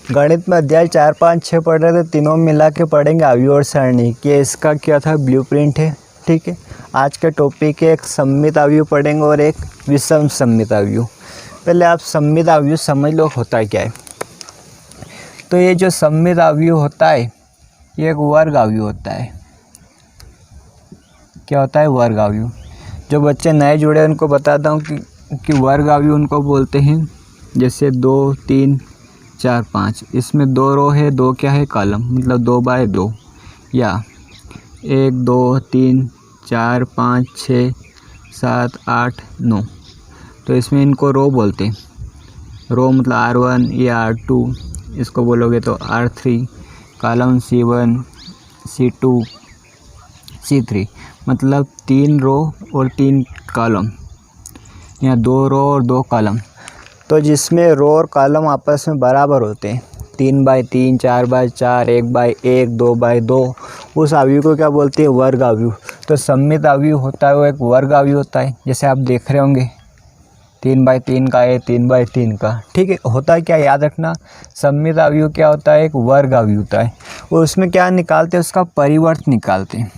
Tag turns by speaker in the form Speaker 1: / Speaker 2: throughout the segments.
Speaker 1: गणित में अध्याय 4, 5, 6 पढ़ रहे थे, तीनों मिला के पढ़ेंगे अवयव और सरणी कि इसका क्या था ब्लूप्रिंट है। ठीक है, आज के टॉपिक है एक सममित अवयव पढ़ेंगे और एक विषम सममित अवयव। पहले आप सममित अवयव समझ लो होता क्या है। तो ये जो सममित अवयव होता है ये एक वर्ग अवयव होता है। क्या होता है? वर्ग अवयव। जो बच्चे नए जुड़े उनको बताता हूँ कि वर्ग अवयव उनको बोलते हैं जैसे 2, 3, 4, 5। इसमें 2 रो है, 2 क्या है? कॉलम, मतलब 2 बाय 2, या 1, 2, 3, 4, 5, 6, 7, 8, 9। तो इसमें इनको रो बोलते हैं। रो मतलब R1 या R2, इसको बोलोगे तो R3। Column C1, C2, C3, मतलब 3 रो और 3 कॉलम, या 2 रो और 2 कॉलम। तो जिसमें रो और कॉलम आपस में बराबर होते हैं, 3 बाय 3, 4 बाय 4, 1 बाय 1, 2 बाय 2, उस अवयव को क्या बोलते हैं? वर्ग अवयव। तो सममित अवयव होता है वो एक वर्ग अवयव होता है। जैसे आप देख रहे होंगे 3 बाय 3 का है, 3 बाय 3 का। ठीक है, होता है क्या? याद रखना, सममित अवयव क्या होता है? एक वर्ग अवयव होता है। और उसमें क्या निकालते हैं? उसका परिवर्त निकालते हैं।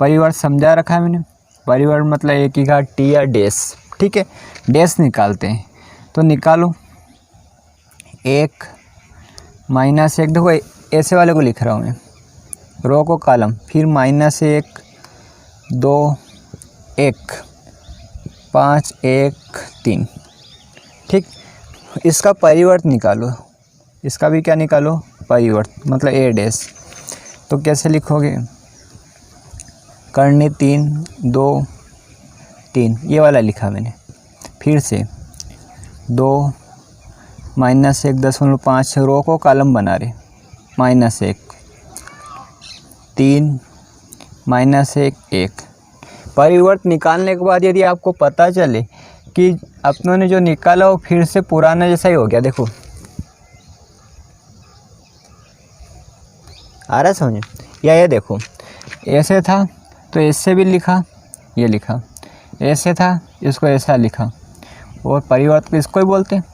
Speaker 1: परिवर्त समझा रखा है मैंने। परिवर्त मतलब एक ही का टी या डैश। ठीक है, डैश निकालते हैं। तो निकालो 1 माइनस 1, देखो ऐसे वाले को लिख रहा हूँ मैं, रो को कॉलम, फिर -1, 2, 1, 5, 1, 3। ठीक, इसका परिवर्त निकालो। इसका भी क्या निकालो? परिवर्त, मतलब ए डैश। तो कैसे लिखोगे? करनी 3, 2, 3, ये वाला लिखा मैंने। फिर से 2 -1 0.5, रो को कॉलम बना रहे, -1, 3 -1 1। परिवर्त निकालने के बाद यदि आपको पता चले कि अपनों ने जो निकाला वो फिर से पुराना जैसा ही हो गया, देखो आ रहा समझ? या ये देखो ऐसे था तो ऐसे भी लिखा, ये लिखा, ऐसे था इसको ऐसा लिखा, और परिवर्त को इसको ही बोलते हैं।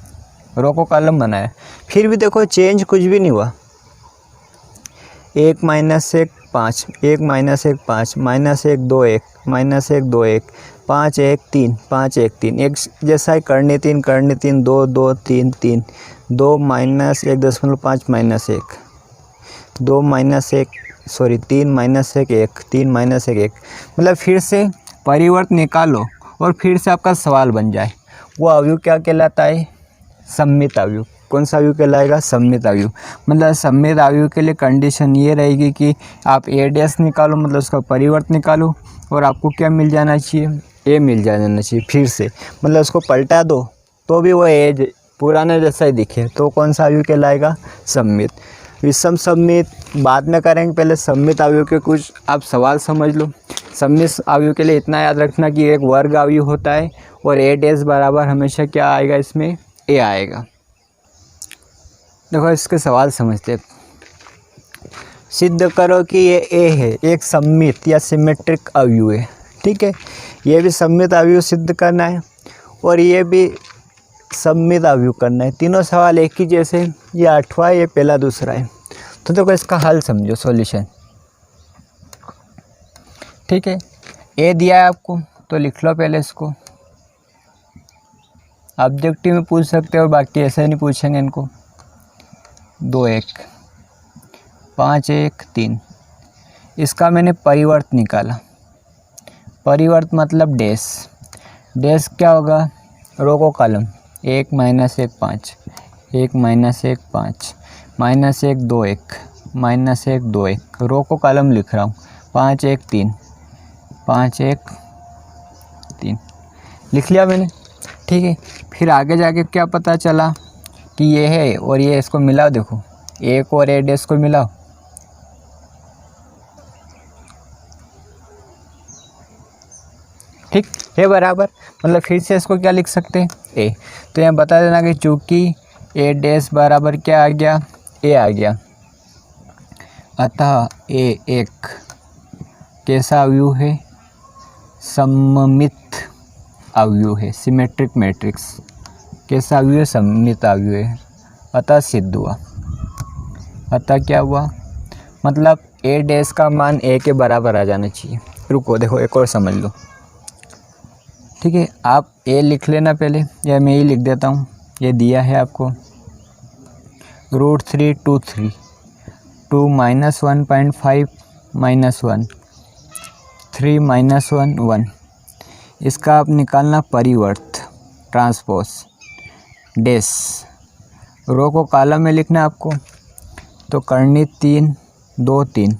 Speaker 1: रो को कॉलम बनाया, फिर भी देखो चेंज कुछ भी नहीं हुआ। 1 -1 5, 1 -1 5, -1 2 1, -1 2 1, 5 1 3, 5 1 3, एक जैसा है। करनी 3, 2 2 3 3, 2 -1 0.5 -1, 2 -1 सॉरी 3 -1 1, 3 -1 1। मतलब फिर से परिवर्त निकालो और फिर से आपका सवाल बन जाए। वो अवयव क्या कहलाता है? सममित अवयव। कौन सा अवयव कहलाएगा? सममित अवयव। मतलब सममित अवयव के लिए कंडीशन ये रहेगी कि आप ए डैश निकालो, मतलब उसका परिवर्त निकालो, और आपको क्या मिल जाना चाहिए? ए मिल जाना चाहिए। फिर से मतलब उसको पलटा दो तो भी वो ए पुराना जैसा ही दिखे, तो कौन सा अवयव कहलाएगा? सममित। विषम सममित बाद में करेंगे, पहले सममित अवयव के कुछ आप सवाल समझ लो। सममित अवयव के लिए इतना याद रखना कि एक वर्ग अवयव होता है और ए डैश बराबर हमेशा क्या आएगा? इसमें ए आएगा। देखो इसके सवाल समझते। सिद्ध करो कि ये ए है, एक सममित या सिमेट्रिक अवयव है। ठीक है, ये भी सममित अवयव सिद्ध करना है और ये भी सममित अवयव करना है। तीनों सवाल एक ही जैसे। ये 8वां है, ये पहला दूसरा है। तो देखो इसका हल समझो, सॉल्यूशन। ठीक है, ए दिया है आपको तो लिख लो पहले इसको। ऑब्जेक्टिव में पूछ सकते हो, बाकी ऐसे नहीं पूछेंगे इनको। 2 1, 5 1 3। इसका मैंने परिवर्त निकाला। परिवर्त मतलब डैश। डैश क्या होगा? रो को कॉलम, 1 -1 5, 1 -1 5, -1 2 1, -1 2 1, रो को कॉलम लिख रहा हूँ, 5 1 3, 5 1 3 लिख लिया मैंने। ठीक है, फिर आगे जाके क्या पता चला कि ये है और ये, इसको मिलाओ, देखो 1 और ए डैश को मिलाओ, ठीक है बराबर। मतलब फिर से इसको क्या लिख सकते हैं? ए। तो यहाँ बता देना कि चूँकि ए डैश बराबर क्या आ गया? ए आ गया, अतः ए एक कैसा अवयव है? सममित अवयव है। सिमेट्रिक मैट्रिक्स कैसा अवयव है? सममित अवयव है। अतः सिद्ध हुआ। अतः क्या हुआ, मतलब ए डैश का मान ए के बराबर आ जाना चाहिए। रुको देखो एक और समझ लो, ठीक है। आप ए लिख लेना पहले, या मैं ही लिख देता हूँ। ये दिया है आपको √3 2 3 2 - 1.5 -1 3 - 1 1। इसका आप निकालना परिवर्त ट्रांसपोज डैश, रो को कॉलम में लिखना है आपको। तो करनी 3 2 3,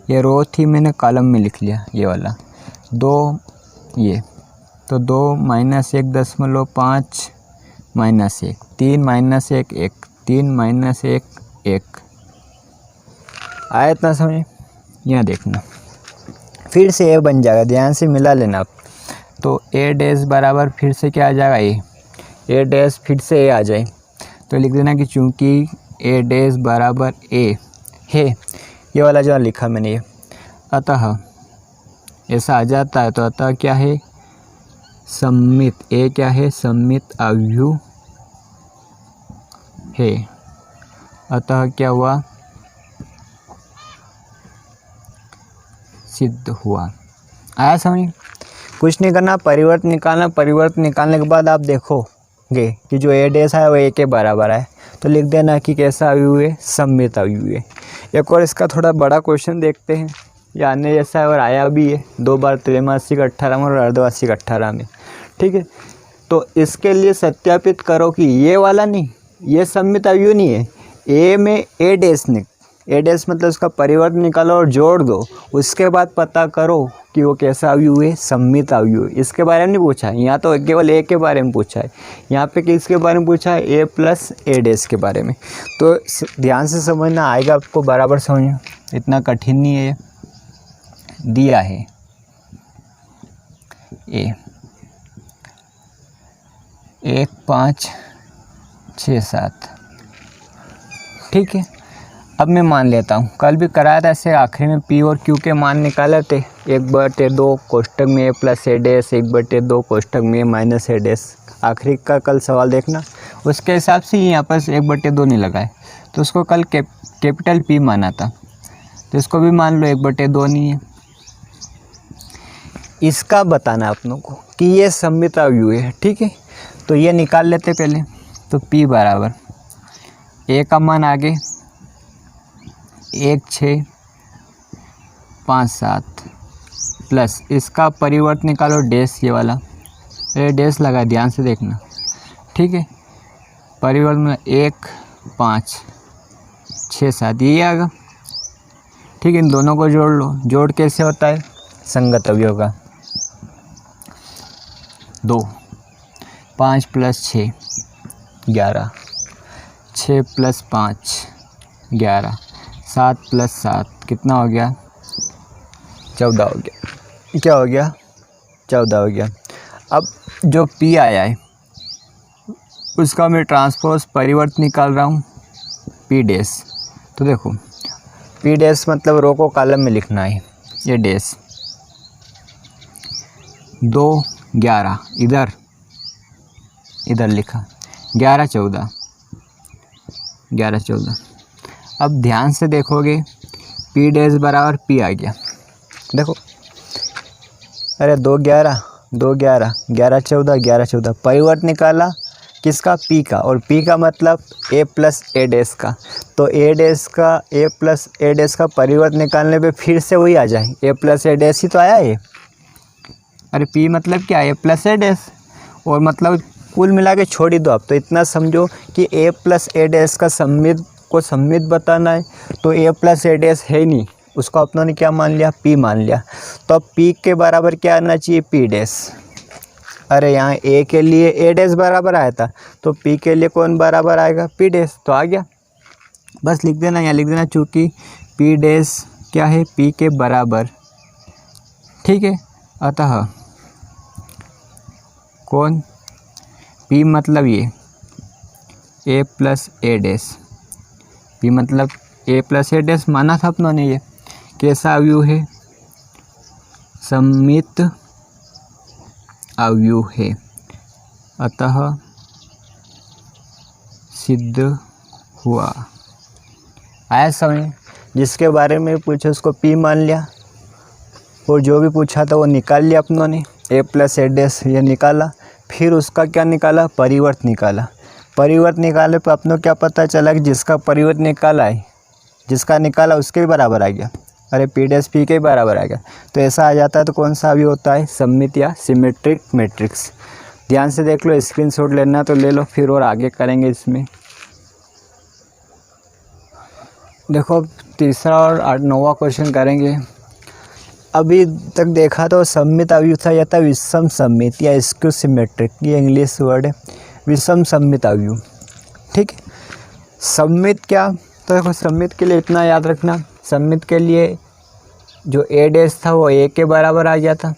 Speaker 1: ये रो थी मैंने कॉलम में लिख लिया ये वाला 2, ये तो 2 - 1.5 - 1 3 - 1 1 3 - 1 1। आया इतना समझे? यहाँ देखना फिर से ए बन जाएगा, ध्यान से मिला लेना आप। तो ए डैश बराबर फिर से क्या आ जाएगा, ए डैश फिर से ए आ जाए तो लिख देना कि चूंकि ए डैश बराबर ए है, ये वाला जो लिखा मैंने ये, अतः ऐसा आ जाता है। तो अतः क्या है, सममित, ए क्या है, सममित अवयव है। अतः क्या हुआ, सिद्ध हुआ। आया समझ? कुछ नहीं करना, परिवर्त निकालना। परिवर्त निकालने के बाद आप देखोगे कि जो ए डैश है वो ए के बराबर है, तो लिख देना कि कैसा अवयव है, सममित अवयव है। एक और इसका थोड़ा बड़ा क्वेश्चन देखते हैं, ये आने जैसा है और आया भी है 2 बार, त्रैमासिक 18 में और अर्धवार्षिक 18 में, ठीक है। तो इसके लिए सत्यापित करो कि ये वाला नहीं, ये सममित अवयव नहीं है। ए में ए डैश मतलब उसका परिवर्त निकालो और जोड़ दो, उसके बाद पता करो कि वो कैसा अवयव है, सममित अवयव। इसके बारे में नहीं पूछा है, यहाँ तो केवल ए के बारे में पूछा है। यहाँ पे किसके बारे में पूछा है, ए प्लस ए डैश के बारे में। तो ध्यान से समझना, आएगा आपको बराबर समझना, इतना कठिन नहीं है। दिया है ए 1 5 6 7, ठीक है। अब मैं मान लेता हूँ, कल भी कराया था ऐसे, आखिरी में पी और क्यू के मान निकाले थे। 1/2 कोष्टक में ए प्लस ए डैश, 1/2 कोष्टक में ए माइनस ए डैश। आखिरी का कल सवाल देखना, उसके हिसाब से यहाँ पर 1/2 नहीं लगाए, तो उसको कल कैपिटल पी माना था, तो इसको भी मान लो 1/2 नहीं है। इसका बताना आप लोगों को कि ये सममित अवयव है, ठीक है। तो ये निकाल लेते पहले। तो P बराबर ए का मान आगे 1 6 5 7 प्लस इसका परिवर्त निकालो डैश, ये वाला ये डैश लगा, ध्यान से देखना, ठीक है। परिवर्त में 1 5 6 7 ये आएगा, ठीक है। इन दोनों को जोड़ लो। जोड़ कैसे होता है, संगत अवयव का। 2 5 + 6 11, 6 + 5 11, 7 + 7 कितना हो गया, 14 हो गया। क्या हो गया, 14 हो गया। अब जो P आया है उसका मैं ट्रांसपोज परिवर्त निकाल रहा हूँ, P डैश। तो देखो P डैश मतलब रो को कॉलम में लिखना है, ये डैश 2 11 इधर लिखा, 11 14 11 14। अब ध्यान से देखोगे P डैश बराबर P आ गया, देखो, अरे 2 11 2 11 11 14 11 14। परिवर्त निकाला किसका, P का, और P का मतलब A प्लस ए डैश का। तो ए डैश का, A प्लस ए डैश का परिवर्त निकालने पे फिर से वही आ जाए, A प्लस ए डैश ही तो आया है। अरे P मतलब क्या, A प्लस ए डैश, और मतलब कुल मिला के छोड़ ही दो आप। तो इतना समझो कि A प्लस ए डैश का सममित बताना है, तो A प्लस ए डैश है ही नहीं, उसको अपनों ने क्या मान लिया, P मान लिया। तो अब P के बराबर क्या आना चाहिए, P डैश। अरे यहाँ A के लिए ए डैश बराबर आया था, तो P के लिए कौन बराबर आएगा, P डैश। तो आ गया, बस लिख देना, यहाँ लिख देना, चूँकि P डैश क्या है, P के बराबर, ठीक है। अतः कौन, P मतलब ये A plus A dash, P मतलब A प्लस ए डैश माना था अपनों ने। ये कैसा अवयव है, सममित अवयव है, अतः सिद्ध हुआ। आया समझ? जिसके बारे में पूछे उसको P मान लिया और जो भी पूछा था वो निकाल लिया अपनों ने, A + A' ये निकाला। फिर उसका क्या निकाला? परिवर्त निकाला। परिवर्त निकाले तो अपनों क्या पता चला कि जिसका परिवर्त निकाला है, जिसका निकाला उसके भी बराबर आ गया। अरे P' के बराबर आ गया। तो ऐसा आ जाता है तो कौन सा अवयव होता है? सममित या सिमेट्रिक मैट्रिक्स। ध्यान से देख लो, स्क्रीनशॉट लेना तो ले लो, फिर और आगे करेंगे इसमें। देखो तीसरा और 9वां क्वेश्चन करेंगे। अभी तक देखा तो सममित अवयव था, या था विषम सममित या स्क्यू सिमेट्रिक, ये इंग्लिश वर्ड है, विषम सममित अवयव। ठीक है। सममित क्या? तो देखो सममित के लिए इतना याद रखना, सममित के लिए जो A' था वो A के बराबर आ गया था।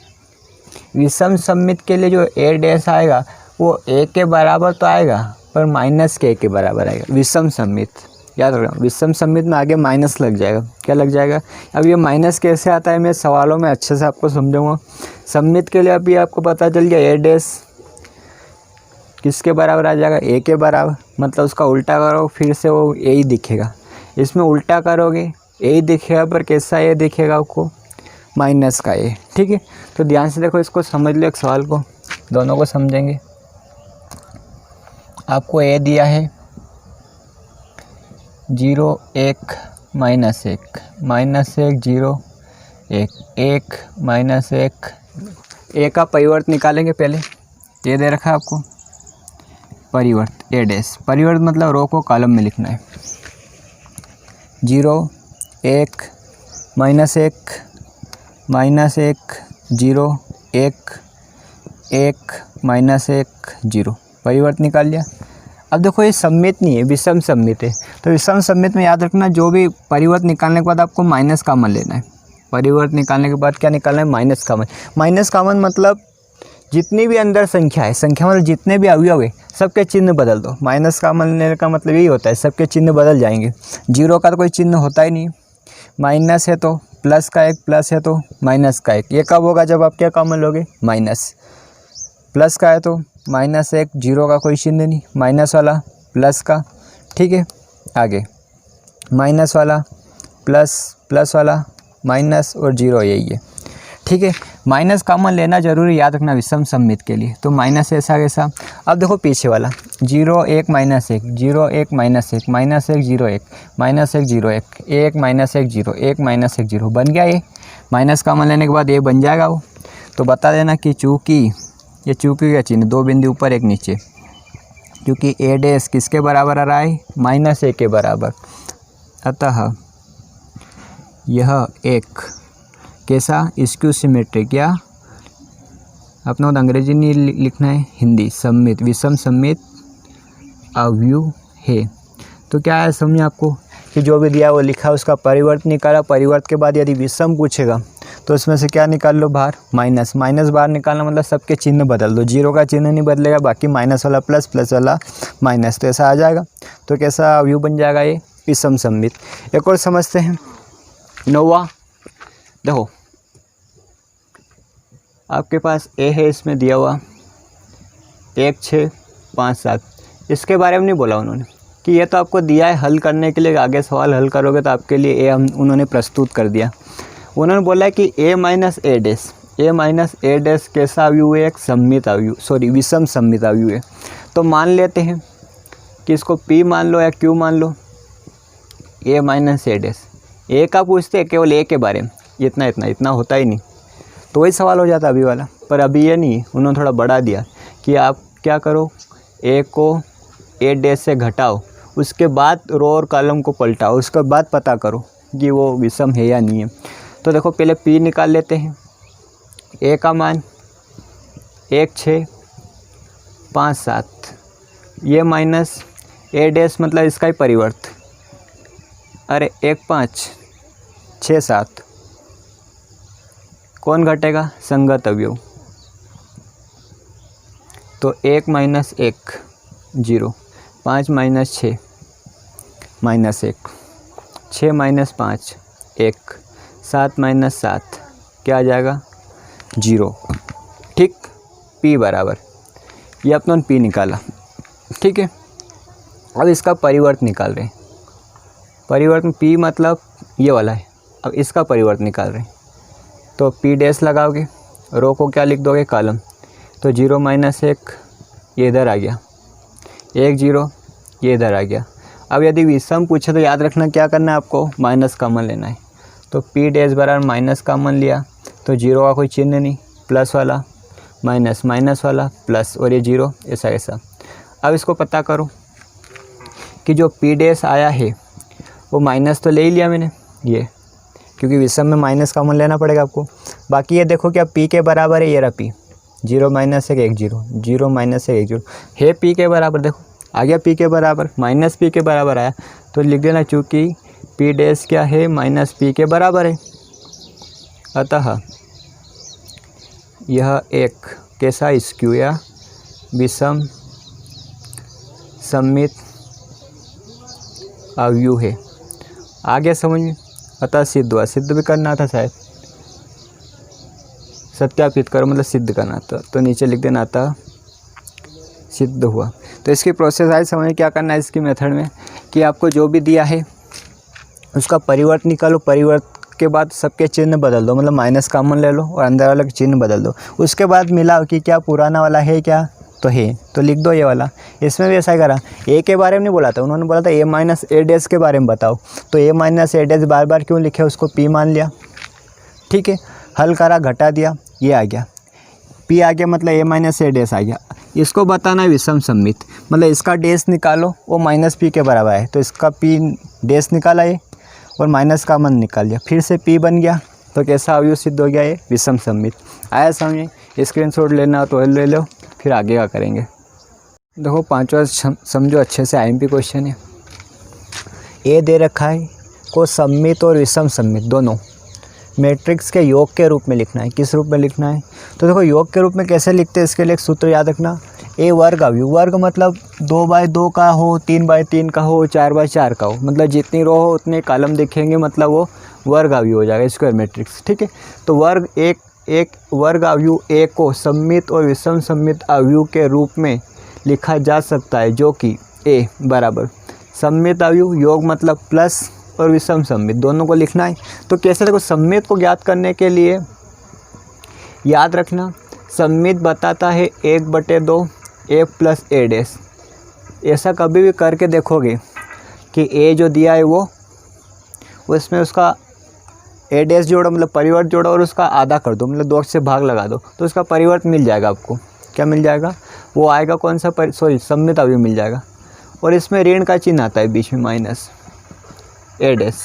Speaker 1: विषम सममित के लिए जो A' आएगा वो A के बराबर तो आएगा पर -K के बराबर आएगा। विषम सममित याद रखना, विषम सममित में आगे माइनस लग जाएगा। क्या लग जाएगा? अब ये माइनस कैसे आता है मैं सवालों में अच्छे से आपको समझाऊंगा। सममित के लिए अभी आपको पता चल गया A' किसके बराबर आ जाएगा? A के बराबर। मतलब उसका उल्टा करो फिर से वो A ही दिखेगा। इसमें उल्टा करोगे A ही दिखेगा, पर कैसा A दिखेगा आपको? माइनस का A। ठीक है। तो ध्यान से देखो, इसको समझ लो, एक सवाल को, दोनों को समझेंगे। आपको A दिया है 0 1 -1 -1 0 1 1 -1। A का परिवर्त निकालेंगे पहले। ये दे रखा है आपको परिवर्त A'। परिवर्त मतलब रो को कॉलम में लिखना है। 0 1 -1 -1 0 1 1 -1 0। परिवर्त निकाल लिया। अब देखो ये सममित नहीं है, विषम सममित है। तो विषम सममित में याद रखना, जो भी परिवर्त निकालने के बाद आपको माइनस कॉमन लेना है। परिवर्त निकालने के बाद क्या निकालना है? Minus common. माइनस कॉमन मतलब जितनी भी अंदर संख्या है, संख्या मतलब जितने भी अवयव है सबके चिन्ह बदल दो। माइनस कॉमन लेने का मतलब यही होता है, सबके चिन्ह बदल जाएंगे। 0 का तो कोई चिन्ह होता ही नहीं, माइनस है तो प्लस का 1, प्लस है तो माइनस का 1। ये कब होगा? जब आप क्या कॉमन लोगे? माइनस। प्लस का है तो -1, 0 का कोई चिन्ह नहीं, माइनस वाला प्लस का। ठीक है। आगे माइनस वाला प्लस, प्लस वाला माइनस और 0 यही है। ठीक है। माइनस कॉमन लेना जरूरी, याद रखना विषम सममित के लिए। तो माइनस ऐसा कैसा? अब देखो पीछे वाला 0 1 -1 0 1 -1 -1 0 1 -1 0 1 1 -1 0 1 -1 0 बन गया। ये माइनस कॉमन लेने के बाद ये बन जाएगा वो। तो बता देना कि चूँकि ये चूँकि का चिन्ह 2 बिंदु ऊपर 1 नीचे, क्योंकि A' किसके बराबर आ रहा है? -A के बराबर। अतः यह एक कैसा? स्क्यू सिमेट्रिक, या अपना अंग्रेजी नहीं लिखना है, हिंदी, सममित, विषम सममित अवयव है। तो क्या है समझे आपको कि जो भी दिया वो लिखा, उसका परिवर्त निकाला। परिवर्त के बाद यदि विषम पूछेगा तो उसमें से क्या निकाल लो? बाहर माइनस। माइनस बाहर निकालना मतलब सबके चिन्ह बदल दो। 0 का चिन्ह नहीं बदलेगा, बाकी माइनस वाला प्लस, प्लस वाला माइनस, तो ऐसा आ जाएगा। तो कैसा अवयव बन जाएगा? ये विषम सममित। एक और समझते हैं 9वां। देखो आपके पास A है, इसमें दिया हुआ 1 6 5 7। इसके बारे में नहीं बोला उन्होंने कि ये तो आपको दिया है हल करने के लिए, आगे सवाल हल करोगे तो आपके लिए उन्होंने प्रस्तुत कर दिया। उन्होंने बोला है कि A - A' कैसा अवयव है? एक सममित अवयव, सॉरी विषम सममित अवयव है। तो मान लेते हैं कि इसको P मान लो या Q मान लो। A - A'। A का पूछते हैं केवल A के बारे में, इतना होता ही नहीं, तो वही सवाल हो जाता अभी वाला। पर अभी ये नहीं, उन्होंने थोड़ा बढ़ा दिया कि आप क्या करो, A को A' से घटाओ, उसके बाद रो और कॉलम को पलटाओ, उसके बाद पता करो कि वो विषम है या नहीं है। तो देखो पहले P निकाल लेते हैं। A का मान 1 6 5 7, ये माइनस A' मतलब इसका ही परिवर्त, अरे 1 5 6 7, कौन घटेगा? संगत अवयव। तो 1 - 1 0, 5 - 6 -1, 6 - 5 1, 7 - 7 क्या आ जाएगा? 0। ठीक। P बराबर, ये अपना P निकाला। ठीक है। अब इसका परिवर्त निकाल रहे हैं। परिवर्तन P मतलब ये वाला है, अब इसका परिवर्त निकाल रहे हैं। तो P डैश लगाओगे, रो को क्या लिख दोगे, कॉलम। तो 0 - 1 ये इधर आ गया, 1 0 ये इधर आ गया। अब यदि विषम पूछे तो याद रखना क्या करना है आपको, माइनस कॉमन लेना है। तो P डैश बराबर माइनस कॉमन लिया तो 0 का कोई चिन्ह नहीं, प्लस वाला माइनस, माइनस वाला प्लस, और ये 0 ऐसा ऐसा। अब इसको पता करो कि जो P डैश आया है वो माइनस तो ले ही लिया मैंने ये, क्योंकि विषम में माइनस कॉमन लेना पड़ेगा आपको। बाकी ये देखो क्या P के बराबर है, ये रहा P, 0 - 1 1 0, 0 - 1 1 0 है P के बराबर। देखो आ गया P के बराबर, माइनस P के बराबर आया तो लिख देना, चूँकि P डैश क्या है, माइनस P के बराबर है। अतः यह एक कैसा स्क्यू या विषम सममित अवयव है। आगे समझ में। अतः सिद्ध हुआ, सिद्ध भी करना था शायद, सत्यापित करो मतलब सिद्ध करना था, तो नीचे लिख देना अतः सिद्ध हुआ। तो इसकी प्रोसेस आज समझ में क्या करना है इसकी मेथड में, कि आपको जो भी दिया है उसका परिवर्त निकालो, परिवर्त के बाद सबके चिन्ह बदल दो, मतलब माइनस कॉमन ले लो और अंदर वाला चिन्ह बदल दो। उसके बाद मिलाओ कि क्या पुराना वाला है क्या, तो है तो लिख दो ये वाला। इसमें भी ऐसा ही करा, ए के बारे में नहीं बोला था, उन्होंने बोला था A - A डैश के बारे में बताओ, तो A - A डैश बार बार क्यों लिखे, उसको P मान लिया। ठीक है, हल करा, घटा दिया, ये आ गया P आ गया, मतलब A - A डैश आ गया। इसको बताना है विषम सममित, मतलब इसका डैश निकालो, वो -P के बराबर है, तो इसका P डैश निकाला ये और माइनस कॉमन निकाल दिया, फिर से P बन गया। तो कैसा अवयव सिद्ध हो गया, ये विषम सममित। आया समझे। स्क्रीनशॉट लेना तो ले लो, फिर आगे का करेंगे। देखो पांचवा समझो अच्छे से, IMP क्वेश्चन है। ए दे रखा है को सममित और विषम सममित दोनों मैट्रिक्स के योग के रूप में लिखना है। किस रूप में लिखना है, तो देखो योग के रूप में कैसे लिखते हैं, इसके लिए एक सूत्र याद रखना। ए वर्ग अवयव, वर्ग मतलब 2/2 का हो, 3/3 का हो, 4/4 का हो, मतलब जितनी रो हो उतने कॉलम दिखेंगे, मतलब वो वर्ग अवयव हो जाएगा, स्क्वायर मैट्रिक्स। ठीक है, तो वर्ग एक वर्ग अवयव ए को सममित और विषम सममित अवयव के रूप में लिखा जा सकता है, जो कि ए बराबर सममित अवयव, योग मतलब प्लस और विषम सममित दोनों को लिखना है। तो कैसे, देखो सममित को ज्ञात करने के लिए याद रखना, सममित बताता है 1/2 A + A डैश। ऐसा कभी भी करके देखोगे कि A जो दिया है वो उसमें उसका A डैश जोड़ो, मतलब परिवर्त जोड़ो और उसका आधा कर दो, मतलब 2 से भाग लगा दो, तो उसका परिवर्त मिल जाएगा आपको। क्या मिल जाएगा, वो आएगा कौन सा, सममित अवयव मिल जाएगा। और इसमें ऋण का चिन्ह आता है बीच में, -A डैश।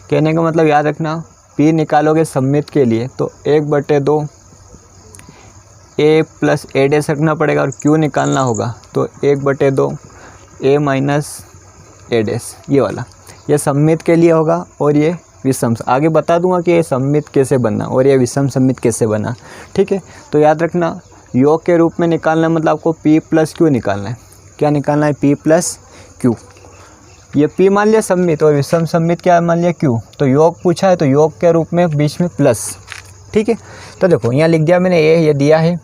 Speaker 1: कहने का मतलब याद रखना, P निकालोगे सममित के लिए तो 1/2 A + A डैश रखना पड़ेगा, और Q निकालना होगा तो 1/2 A - A डैश, ये वाला। ये सममित के लिए होगा और ये विषम। आगे बता दूंगा कि ये सममित कैसे बना और ये विषम सममित कैसे बना। ठीक है, तो याद रखना योग के रूप में निकालना है, मतलब आपको P + Q निकालना है। क्या निकालना है, P + Q। ये P मान लिया सममित और विषम सममित क्या मान लिया, Q। तो योग पूछा है तो योग के रूप में बीच में प्लस। ठीक है, तो देखो यहाँ लिख दिया मैंने, ये दिया है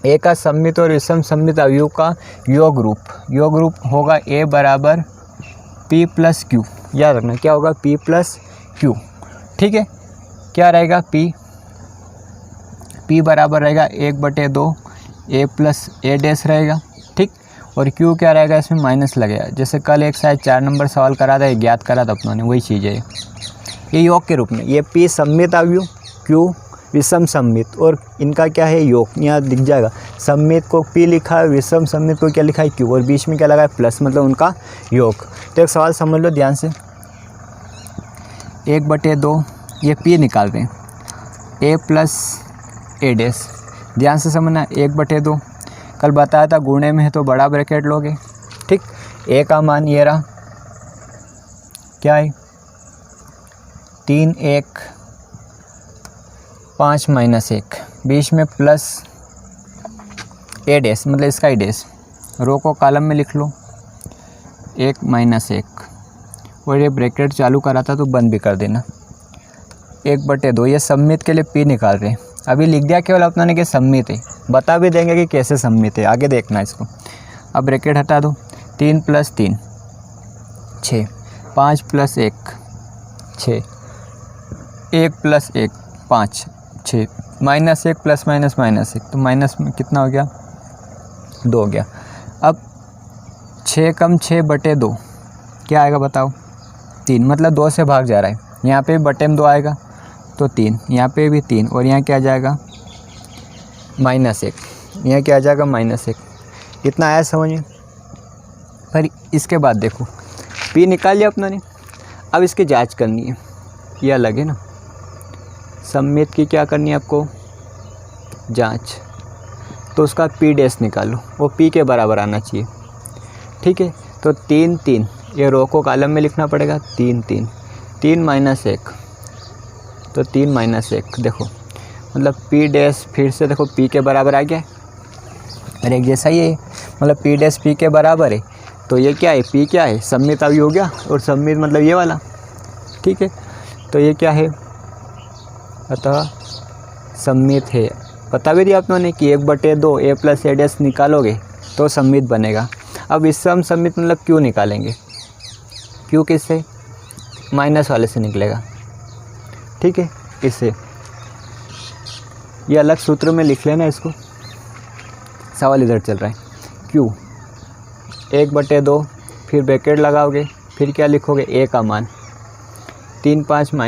Speaker 1: A का सममित और विषम सममित अवयव का योग रूप होगा A बराबर P + Q। याद रखना क्या होगा, P + Q। ठीक है, क्या रहेगा, P बराबर रहेगा 1/2 A + A डैश रहेगा। ठीक, और Q क्या रहेगा, इसमें माइनस लगेगा। जैसे कल एक शायद 4 नंबर सवाल करा था, ज्ञात करा था अपनों ने, वही चीज़ है ये योग के रूप में। ये P सममित अवयव, Q विषम सममित, और इनका क्या है, योग। यहाँ दिख जाएगा, सममित को P लिखा है, विषम सममित को क्या लिखा है, Q, और बीच में क्या लगा है, प्लस, मतलब उनका योग। तो एक सवाल समझ लो ध्यान से, 1/2 ये P निकाल रहे हैं, A + A डैश। ध्यान से समझना, 1/2 कल बताया था गुणे में है तो बड़ा ब्रैकेट लोगे। ठीक, A का मान ये रहा, क्या है, 3 1 5 - 1, बीच में प्लस A डैश, मतलब इसका ही डैश। रो को कॉलम में लिख लो, 1 - 1, और ये ब्रैकेट चालू करा था तो बंद भी कर देना। 1/2 ये सममित के लिए P निकाल रहे हैं। अभी लिख दिया केवल अपना ने कि सममित है, बता भी देंगे कि कैसे सममित है, आगे देखना इसको। अब ब्रैकेट हटा दो, 3 + 3 6, 5 + 1 6, 1 + 1 5 6, -1 + -1 तो माइनस में कितना हो गया 2 हो गया। अब 6 कम 6/2 क्या आएगा बताओ 3, मतलब 2 से भाग जा रहा है। यहाँ पे बटे में 2 आएगा तो 3, यहाँ पे भी 3 और यहाँ क्या आ जाएगा -1, यहाँ क्या आ जाएगा -1। कितना आया समझ में। पर इसके बाद देखो p निकाल लिया अपनों ने, अब इसकी जांच करनी है, ये अलग है ना। सममित की क्या करनी है आपको जांच, तो उसका p' निकालो, वो p के बराबर आना चाहिए। ठीक है, तो 3 3 ये रो को कॉलम में लिखना पड़ेगा, 3 3 3 - 1 तो 3 - 1 देखो, मतलब p' फिर से देखो p के बराबर आ गया है, अरे एक जैसा ही है, मतलब p' p के बराबर है। तो ये क्या है p क्या है सममित अवयव हो गया, और सममित मतलब ये वाला। ठीक है, तो ये क्या है अतः सममित है। बता भी दिया आपने कि 1/2 a + a' निकालोगे तो सममित बनेगा। अब विषम सममित मतलब क्यों निकालेंगे, क्यों किससे माइनस वाले से निकलेगा। ठीक है, इससे ये अलग सूत्र में लिख लेना इसको, सवाल इधर चल रहा है। क्यों 1/2 फिर ब्रैकेट लगाओगे, फिर क्या लिखोगे a का मान 3 5 - 1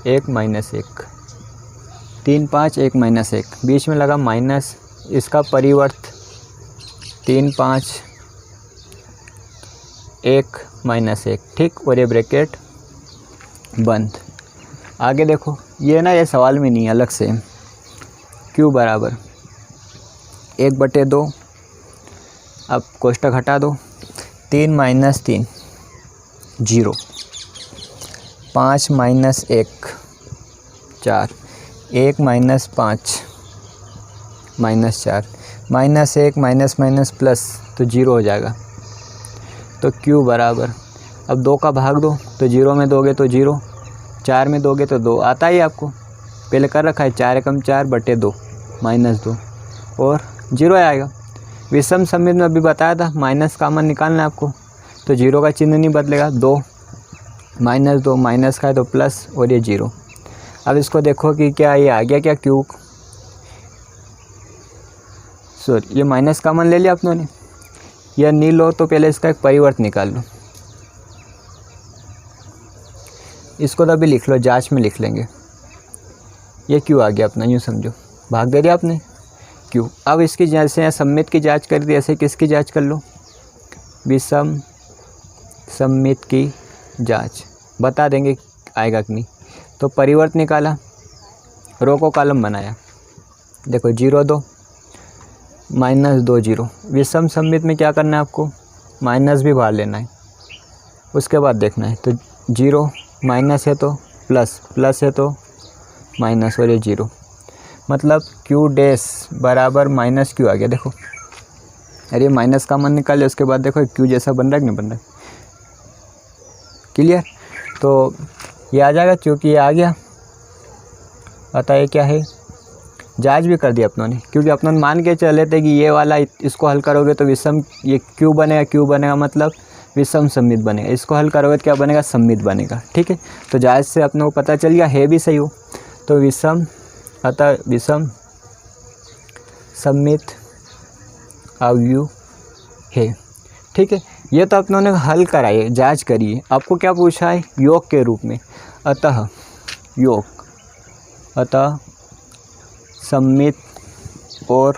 Speaker 1: 1 - 1 3 5 1 - 1 बीच में लगा माइनस, इसका परिवर्त 3 5 1 - 1। ठीक, और ये ब्रैकेट बंद। आगे देखो ये ना, ये सवाल में नहीं अलग से, q बराबर 1/2, अब कोष्ठक हटा दो, 3 - 3 0, 5 - 1 4, 1 - 5 -4, -1 माइनस प्लस तो 0 हो जाएगा। तो q बराबर, अब 2 का भाग दो तो 0 में दोगे तो 0, 4 में दोगे तो 2 आता ही आपको, पहले कर रखा है 4 × 4/2 -2 और 0 आएगा। विषम सममित में अभी बताया था माइनस कॉमन निकालना है आपको, तो 0 का चिन्ह नहीं बदलेगा, 2 -2 माइनस का है तो प्लस और ये 0। अब इसको देखो कि क्या ये आ गया क्या q, सॉरी ये माइनस कॉमन ले लिया आपने, या नहीं लो तो पहले इसका एक परिवर्त निकाल लो, इसको तो अभी लिख लो, जांच में लिख लेंगे। ये क्यों आ गया अपना, यूँ समझो भाग दे दिया आपने क्यों। अब इसकी जैसे सममित की जांच कर दी, ऐसे किसकी जांच कर लो विषम सममित की जांच, बता देंगे आएगा कि नहीं। तो परिवर्त निकाला, रो को कॉलम बनाया, देखो 0 2 -2 0। विषम सममित में क्या करना है आपको माइनस भी बाहर लेना है, उसके बाद देखना है। तो 0 माइनस है तो प्लस, प्लस है तो माइनस, और ये 0, मतलब q' बराबर -q आ गया। देखो अरे माइनस का मन निकाले, उसके बाद देखो q जैसा बन रहा है कि नहीं बन रहा है, क्लियर। तो ये आ जाएगा, क्योंकि ये आ गया। अतः ये क्या है जांच भी कर दिया अपनों ने, क्योंकि अपनों ने मान के चले थे कि ये वाला इसको हल करोगे तो विषम, ये q बनेगा मतलब विषम सममित बनेगा, इसको हल करोगे तो क्या बनेगा सममित बनेगा। ठीक है, तो जांच से अपनों को पता चल गया है भी सही हो, तो विषम, अतः विषम सममित अवयव है। ठीक है, ये तो अपनों ने हल कराई, जांच करिए। आपको क्या पूछा है योग के रूप में, अतः योग, अतः सममित और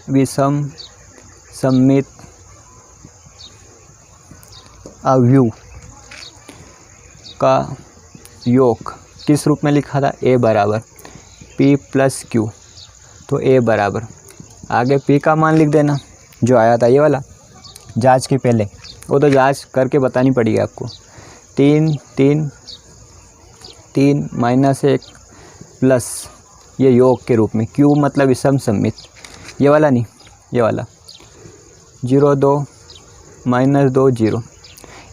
Speaker 1: विषम सममित अवयव का योग किस रूप में लिखा था, a बराबर p + q। तो a बराबर, आगे p का मान लिख देना जो आया था ये वाला जांच के पहले, वो तो जांच करके बतानी पड़ेगी आपको। 3 3 3 -1 प्लस ये योग के रूप में, q मतलब विषम सममित, ये वाला नहीं, ये वाला 0 2 -2 0।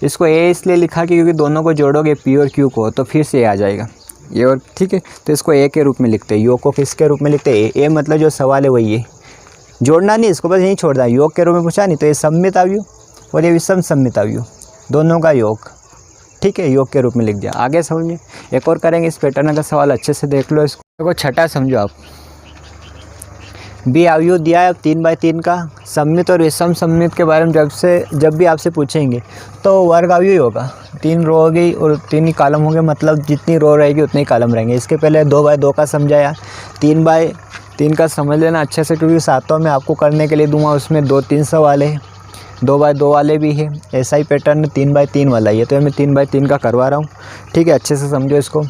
Speaker 1: इसको a इसलिए लिखा कि क्योंकि दोनों को जोड़ोगे p और q को तो फिर से a आ जाएगा ये, और ठीक है, तो इसको a के रूप में लिखते हैं, योग को किसके रूप में लिखते हैं a मतलब जो सवाल है वही है, जोड़ना नहीं, इसको बस यहीं छोड़ना है। योग के रूप में पूछा नहीं तो ये सममित अवयव और ये विषम सममित अवयव दोनों का योग, ठीक है, योग के रूप में लिख दिया। आगे समझिए, एक और करेंगे इस पैटर्न का सवाल, अच्छे से देख लो इसको। देखो छठा समझो आप, बी अवयव दिया है 3/3 का, सममित और विषम सममित के बारे में जब भी आपसे पूछेंगे तो वर्ग अवयव ही होगा। 3 रो हो गई और 3 ही कॉलम होंगे, मतलब जितनी रो रहेगी उतने ही कॉलम रहेंगे। इसके पहले 2/2 का समझाया, 3/3 का समझ लेना अच्छे से, क्योंकि सातों में आपको करने के लिए दूंगा, उसमें 2-3 सवाल है, 2/2 वाले भी है। ऐसा ही पैटर्न 3/3 वाला ही है, तो मैं 3/3 का करवा रहा हूँ, ठीक है, अच्छे से समझो इसको।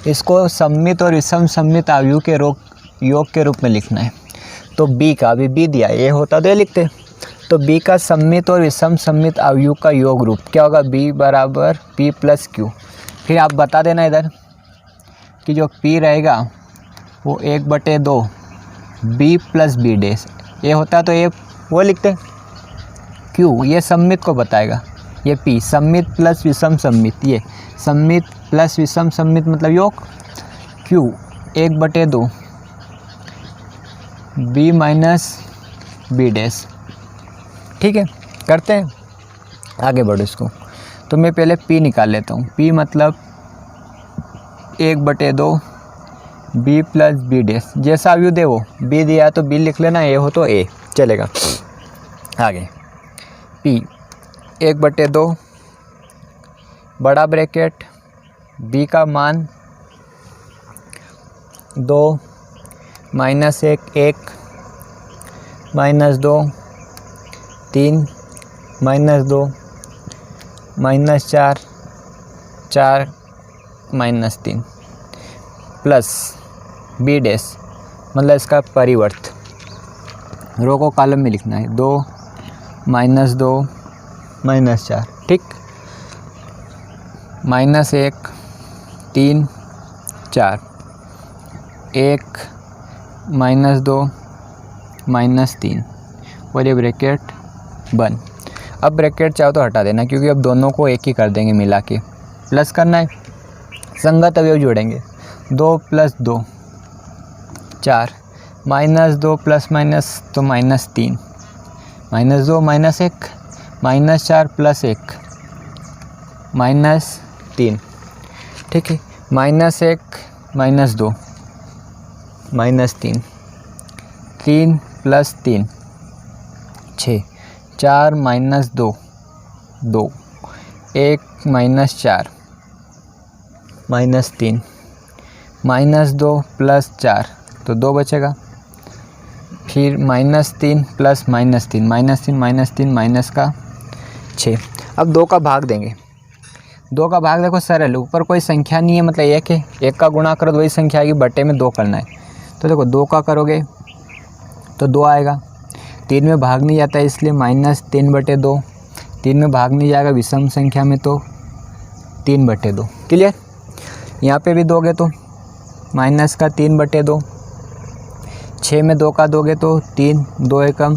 Speaker 1: इसको सममित और विषम सममित अवयव के योग के रूप में लिखना है। तो बी का, अभी बी दिया, ये होता तो ये लिखते, तो बी का सममित और विषम सममित अवयव का योग रूप क्या होगा, बी बराबर पी प्लस क्यू। फिर आप बता देना इधर कि जो पी रहेगा वो 1/2 बी प्लस बी डैश, ये होता तो ये वो लिखते, क्यू ये सममित को बताएगा, ये पी सममित प्लस विषम सममित, ये सममित प्लस विषम सममित मतलब योग, Q 1/2 B minus B dash, ठीक है, करते हैं, आगे बढ़ो इसको। तो मैं पहले पी निकाल लेता हूँ, पी मतलब 1/2 बी प्लस बी डैश, जैसा अवयव दे वो, बी दिया तो बी लिख लेना, ए हो तो ए चलेगा। आगे पी 1/2 बड़ा ब्रैकेट बी का मान 2 -1 1 -2 3 -2 -4 4 -3 प्लस बी डैश मतलब इसका परिवर्त, रो को कॉलम में लिखना है, 2 -2 -4, ठीक, -1 3 4 1 -2 -3 और ये ब्रैकेट बंद। अब ब्रैकेट चाहो तो हटा देना, क्योंकि अब दोनों को एक ही कर देंगे मिला के, प्लस करना है, संगत अवयव जोड़ेंगे, 2 + 2 4 -2 प्लस माइनस तो -3 -2 -1 -4 + 1 -3, ठीक है, -1 -2 -3 3 + 3 6 4 -2 2 1 -4 -3 -2 + 4 तो 2 बचेगा, फिर -3 + -3 -3 माइनस का 6। अब 2 का भाग देंगे, 2 का भाग देखो सरल, ऊपर कोई संख्या नहीं है मतलब 1 है, 1 का गुणा करो तो वही संख्या आएगी, बटे में 2 करना है, तो देखो 2 का करोगे तो 2 आएगा, 3 में भाग नहीं जाता है इसलिए -3/2, 3 में भाग नहीं जाएगा विषम संख्या में तो 3/2, क्लियर। यहाँ पे भी दोगे तो -3/2, 6 में 2 का दोगे तो 3, 2 एकम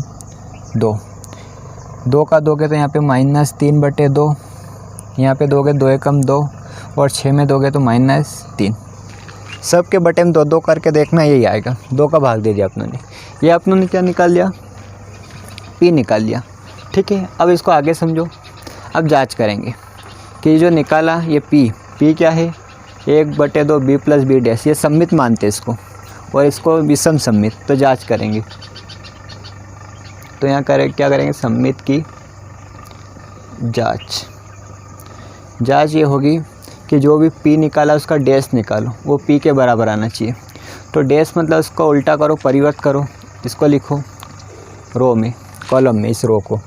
Speaker 1: 2, 2 का दोगे तो यहाँ पे -3/2, यहाँ पे दोगे 2 एकम 2 और 6 में दोगे तो -3, सब के बटे में 2 करके देखना, यही आएगा। 2 का भाग दे दिया अपनों ने, ये अपनों ने क्या निकाल लिया, पी निकाल लिया, ठीक है। अब इसको आगे समझो, अब जांच करेंगे कि जो निकाला ये पी क्या है, 1/2 बी प्लस बी डैश, ये सममित मानते हैं इसको, और इसको विषम सममित, तो जांच करेंगे। तो यहाँ क्या करेंगे, सममित की जांच ये होगी कि जो भी पी निकाला उसका डैश निकालो, वो पी के बराबर आना चाहिए। तो डैश मतलब उसको उल्टा करो, परिवर्त करो, इसको लिखो रो में, कॉलम में, इस रो को,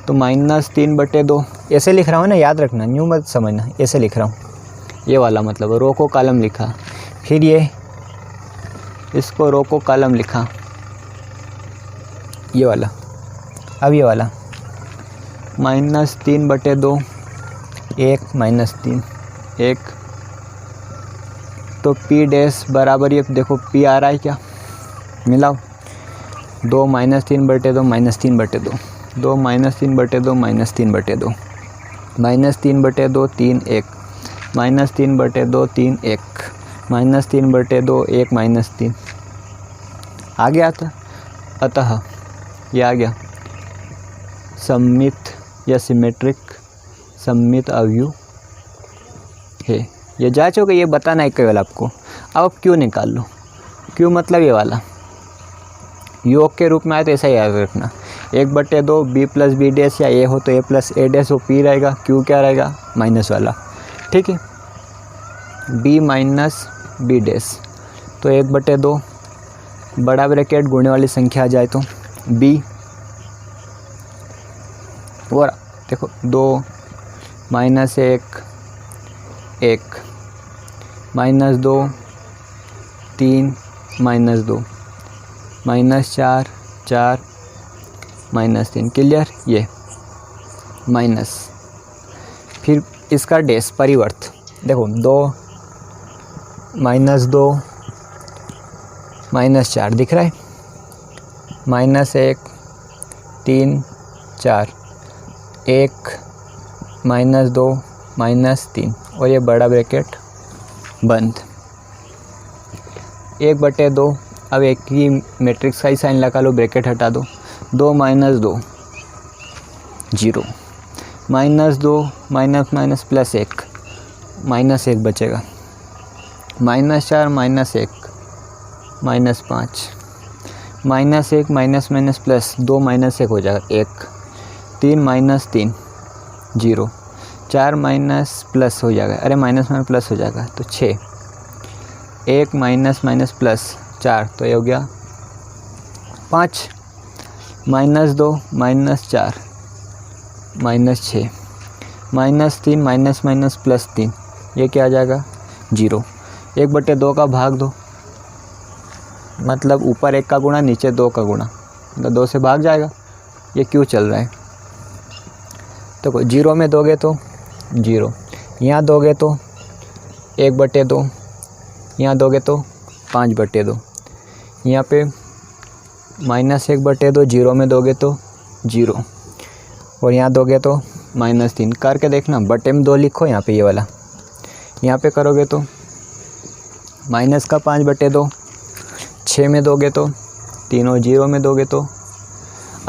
Speaker 1: तो -3/2 ऐसे लिख रहा हूँ ना, याद रखना, न्यू मत समझना, ऐसे लिख रहा हूँ, ये वाला मतलब रो को कॉलम लिखा, फिर ये इसको रो को कॉलम लिखा, ये वाला, अब ये वाला -3/2 1 -3 1, तो पी डैश बराबर, ये देखो पी आ रहा है क्या, मिलाओ, 2 -3/2 -3/2 2 -3/2 -3/2 -3/2 3 1 -3/2 3 1 -3/2 1 -3 आ गया था। अतः ये आ गया सममित या सिमेट्रिक सममित अवयव है। ये जांच हो गई, ये बताना है केवल आपको। अब आप क्यों निकाल लो। क्यों मतलब ये वाला योग के रूप में आए तो ऐसा ही याद रखना, 1/2 b प्लस बी डैश, या ए हो तो a प्लस ए डैश, वो p रहेगा, q क्या रहेगा माइनस वाला, ठीक है, b माइनस बी डैश। तो 1/2 बड़ा ब्रैकेट गुणने वाली संख्या आ जाए तो b, और देखो 2 minus 1 1 minus 2 3 minus 2 minus 4 4 minus 3, clear. ये माइनस, फिर इसका डैश परिवर्त, देखो 2 माइनस 2 माइनस 4 दिख रहा है, माइनस 1 3 4 1 माइनस 2 माइनस 3, और ये बड़ा ब्रैकेट बंद। 1/2, अब एक ही मैट्रिक्स का ही साइन लगा लो, ब्रैकेट हटा दो, 2 minus 2 0, minus 2 minus minus plus 1, minus 1 बचेगा, minus 4 minus 1 minus 5, minus 1 minus minus plus 2 minus 1 हो जाएगा 1, 3 माइनस 3 0, 4 माइनस प्लस हो जाएगा, अरे माइनस में प्लस हो जाएगा तो 6, 1 माइनस माइनस प्लस 4, तो ये हो गया 5, minus 2 minus 4 minus 6, minus 3 minus minus plus 3, ये क्या आ जाएगा 0। 1/2 का भाग दो, मतलब ऊपर 1 का गुणा नीचे 2 का गुणा, मतलब 2 से भाग जाएगा। ये क्यों चल रहा है, तो 0 में दोगे तो 0, यहाँ दोगे तो 1/2, यहाँ दोगे तो 5/2, यहाँ पे माइनस 1/2, 0 में दोगे तो 0, और यहाँ दोगे तो -3, करके देखना, बटे में 2 लिखो यहाँ पे, ये वाला यहाँ पे करोगे तो माइनस का 5/2, 6 में दोगे तो 3, और 0 में दोगे तो,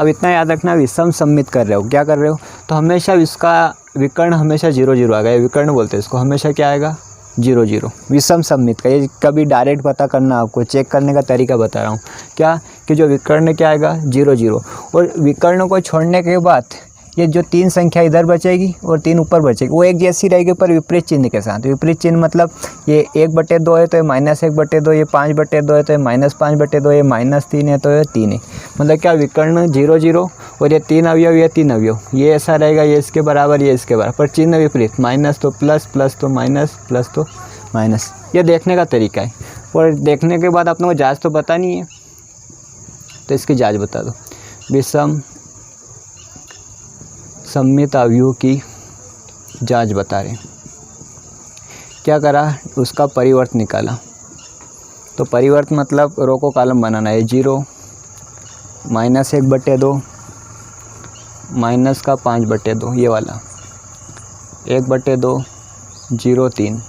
Speaker 1: अब इतना याद रखना, विषम सम्मित कर रहे हो, क्या कर रहे हो, तो हमेशा इसका विकर्ण हमेशा 0 0 आएगा, विकर्ण बोलते हैं इसको, हमेशा क्या आएगा 0 0, विषम सम्मित का। ये कभी डायरेक्ट पता करना, आपको चेक करने का तरीका बता रहा हूँ, क्या कि जो विकर्ण क्या आएगा 0 0, और विकर्ण को छोड़ने के बाद ये जो 3 संख्या इधर बचेगी और 3 ऊपर बचेगी, वो एक जैसी रहेगी पर विपरीत चिन्ह के साथ। विपरीत चिन्ह मतलब ये 1/2 है तो ये -1/2, ये 5/2 है तो ये -5/2, ये -3 है तो ये 3 है, मतलब क्या विकर्ण 0 0, और ये 3 अवयव, ये 3 अवयव, ये ऐसा रहेगा, ये इसके बराबर, ये इसके बराबर, पर चिन्ह विपरीत, माइनस तो प्लस, प्लस तो माइनस, प्लस तो माइनस। ये देखने का तरीका है, और देखने के बाद अपने को जाँच तो पता नहीं है, तो इसकी जाँच बता दो। विषम सम्मित अवयव की जांच बता रहे, क्या करा, उसका परिवर्त निकाला, तो परिवर्त मतलब रो को कॉलम बनाना है, 0 -1/2 माइनस का 5/2, ये वाला 1/2 0 3,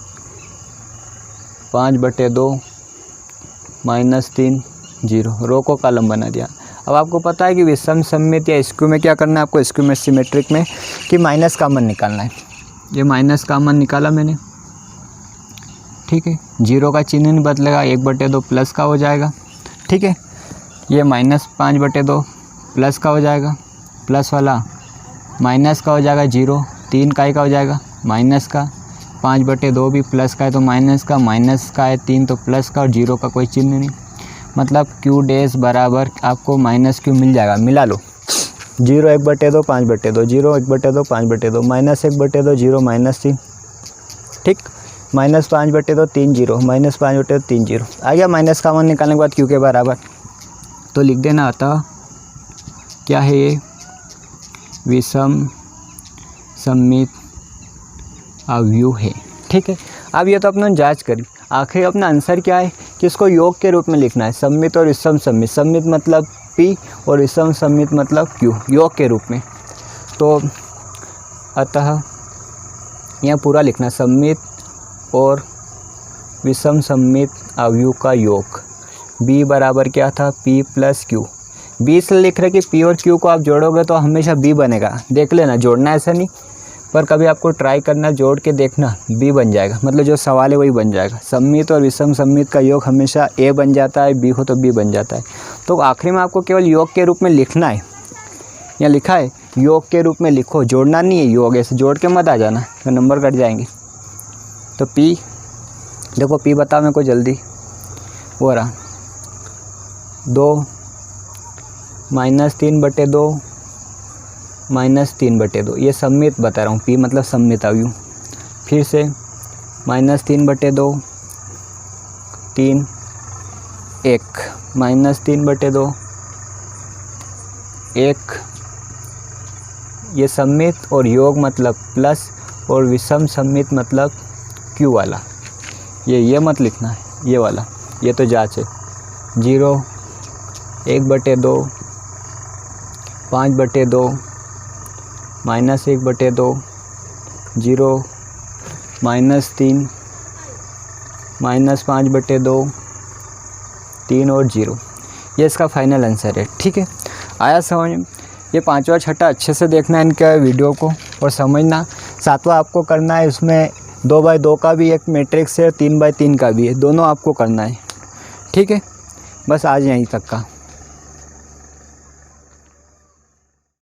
Speaker 1: 5/2 -3 0, रो को कॉलम बना दिया। अब आपको पता है कि विषम सम्मित या स्क्यू में क्या करना है आपको, स्क्यू में सिमेट्रिक में, कि माइनस कॉमन निकालना है। ये माइनस कॉमन निकाला मैंने, ठीक है, 0 का चिन्ह नहीं बदलेगा, 1/2 प्लस का हो जाएगा, ठीक है, ये -5/2 प्लस का हो जाएगा, प्लस वाला माइनस का हो जाएगा 0, 3 का ही का हो जाएगा माइनस का, 5/2 भी प्लस का है तो माइनस का है 3 तो प्लस का, और 0 का कोई चिन्ह नहीं, मतलब q डैश बराबर आपको -q मिल जाएगा, मिला लो, 0 1/2 5/2, 0 1/2 5/2, -1/2 0 -3, ठीक, -5/2 3 0, -5/2 3 0 आ गया। माइनस कॉमन निकालने के बाद q के बराबर, तो लिख देना, अतः क्या है ये विषम सम्मित अवयव है, ठीक है। अब ये तो अपने जांच करी, आखिर अपना आंसर क्या है कि इसको योग के रूप में लिखना है, सम्मित और विषम सम्मित, सम्मित मतलब P और विषम सम्मित मतलब Q, योग के रूप में। तो अतः यहाँ पूरा लिखना, सम्मित और विषम सम्मित अवयव का योग, B बराबर क्या था P + Q, बी से लिख रहे कि पी और क्यू को आप जोड़ोगे तो हमेशा बी बनेगा। देख लेना, जोड़ना ऐसा नहीं, पर कभी आपको ट्राई करना, जोड़ के देखना, बी बन जाएगा। मतलब जो सवाल है वही बन जाएगा। सममित और विषम सममित का योग हमेशा ए बन जाता है, बी हो तो बी बन जाता है। तो आखिरी में आपको केवल योग के रूप में लिखना है। यहाँ लिखा है योग के रूप में लिखो, जोड़ना नहीं है। योग ऐसे जोड़ के मत आ जाना, तो नंबर कट जाएंगे। तो पी देखो, पी बताओ मेरे को जल्दी। वो रहा 2 -3/2 -3/2। ये सममित बता रहा हूँ, पी मतलब सममित अवयव। फिर से -3/2 3 1 -3/2 1। ये सममित और योग मतलब प्लस, और विषम सममित मतलब क्यू वाला। ये मत लिखना है, ये वाला, ये तो जांच है। 0 1/2 5/2 -1/2 0 -3 -5/2 3 और 0। ये इसका फाइनल आंसर है। ठीक है, आया समझ में? ये 5वां 6ठा अच्छे से देखना है इनका वीडियो को और समझना। 7वां आपको करना है, उसमें 2x2 का भी एक मैट्रिक्स है, 3x3 का भी है, दोनों आपको करना है। ठीक है, बस आज यहीं तक का।